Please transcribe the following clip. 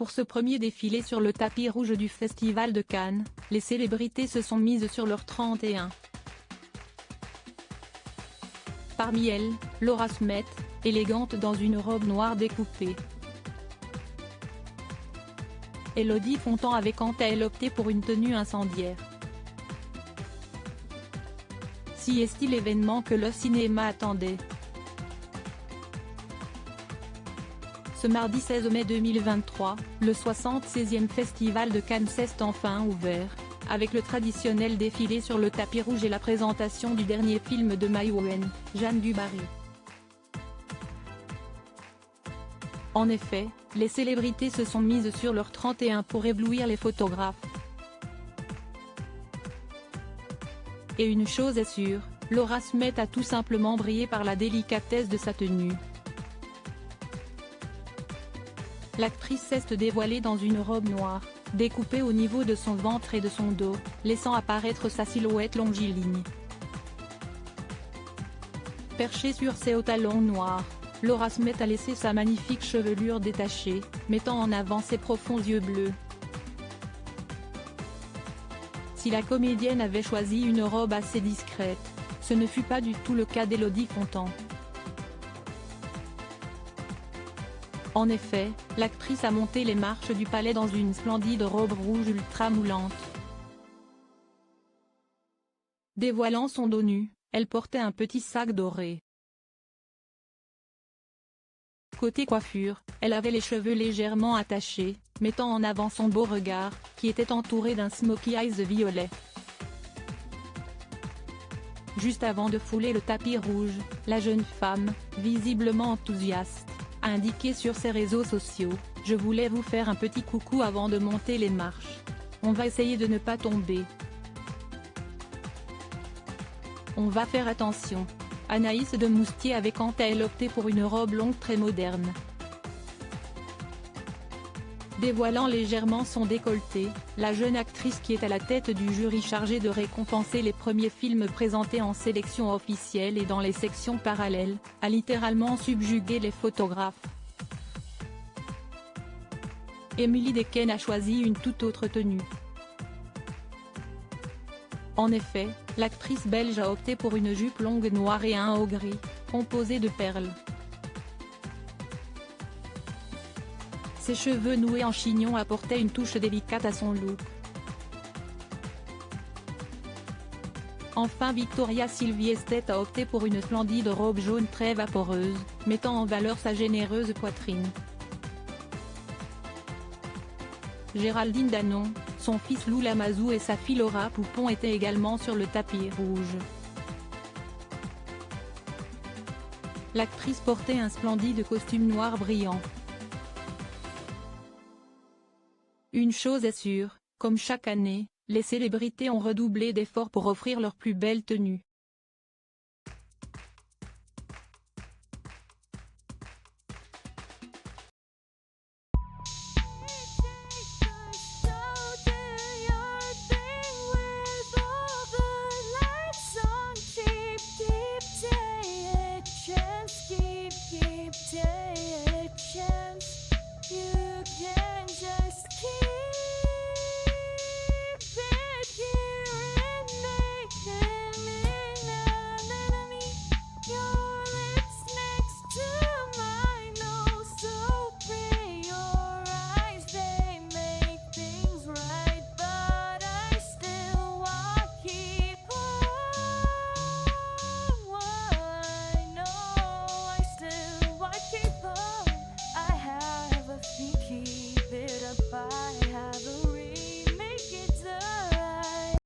Pour ce premier défilé sur le tapis rouge du Festival de Cannes, les célébrités se sont mises sur leur 31. Parmi elles, Laura Smet, élégante dans une robe noire découpée. Élodie Fontan avait quant à elle opté pour une tenue incendiaire. Si est-il l'événement que le cinéma attendait. Ce mardi 16 mai 2023, le 76e Festival de Cannes s'est enfin ouvert, avec le traditionnel défilé sur le tapis rouge et la présentation du dernier film de Mai Wen, Jeanne du Barry. En effet, les célébrités se sont mises sur leur 31 pour éblouir les photographes. Et une chose est sûre, Laura Smet a tout simplement brillé par la délicatesse de sa tenue. L'actrice s'est dévoilée dans une robe noire, découpée au niveau de son ventre et de son dos, laissant apparaître sa silhouette longiligne. Perchée sur ses hauts talons noirs, Laura Smet a laissé sa magnifique chevelure détachée, mettant en avant ses profonds yeux bleus. Si la comédienne avait choisi une robe assez discrète, ce ne fut pas du tout le cas d'Élodie Fontan. En effet, l'actrice a monté les marches du palais dans une splendide robe rouge ultra moulante. Dévoilant son dos nu, elle portait un petit sac doré. Côté coiffure, elle avait les cheveux légèrement attachés, mettant en avant son beau regard, qui était entouré d'un smokey eyes violet. Juste avant de fouler le tapis rouge, la jeune femme, visiblement enthousiaste, a indiqué sur ses réseaux sociaux « Je voulais vous faire un petit coucou avant de monter les marches. On va essayer de ne pas tomber. On va faire attention ». Anaïs de Moustier avait quant à elle opté pour une robe longue très moderne. Dévoilant légèrement son décolleté, la jeune actrice qui est à la tête du jury chargé de récompenser les premiers films présentés en sélection officielle et dans les sections parallèles, a littéralement subjugué les photographes. Emily Dequesne a choisi une toute autre tenue. En effet, l'actrice belge a opté pour une jupe longue noire et un haut gris, composé de perles. Ses cheveux noués en chignon apportaient une touche délicate à son look. Enfin Victoria Silvstedt a opté pour une splendide robe jaune très vaporeuse, mettant en valeur sa généreuse poitrine. Géraldine Danon, son fils Lou Lamazou et sa fille Laura Poupon étaient également sur le tapis rouge. L'actrice portait un splendide costume noir brillant. Une chose est sûre, comme chaque année, les célébrités ont redoublé d'efforts pour offrir leur plus belle tenue.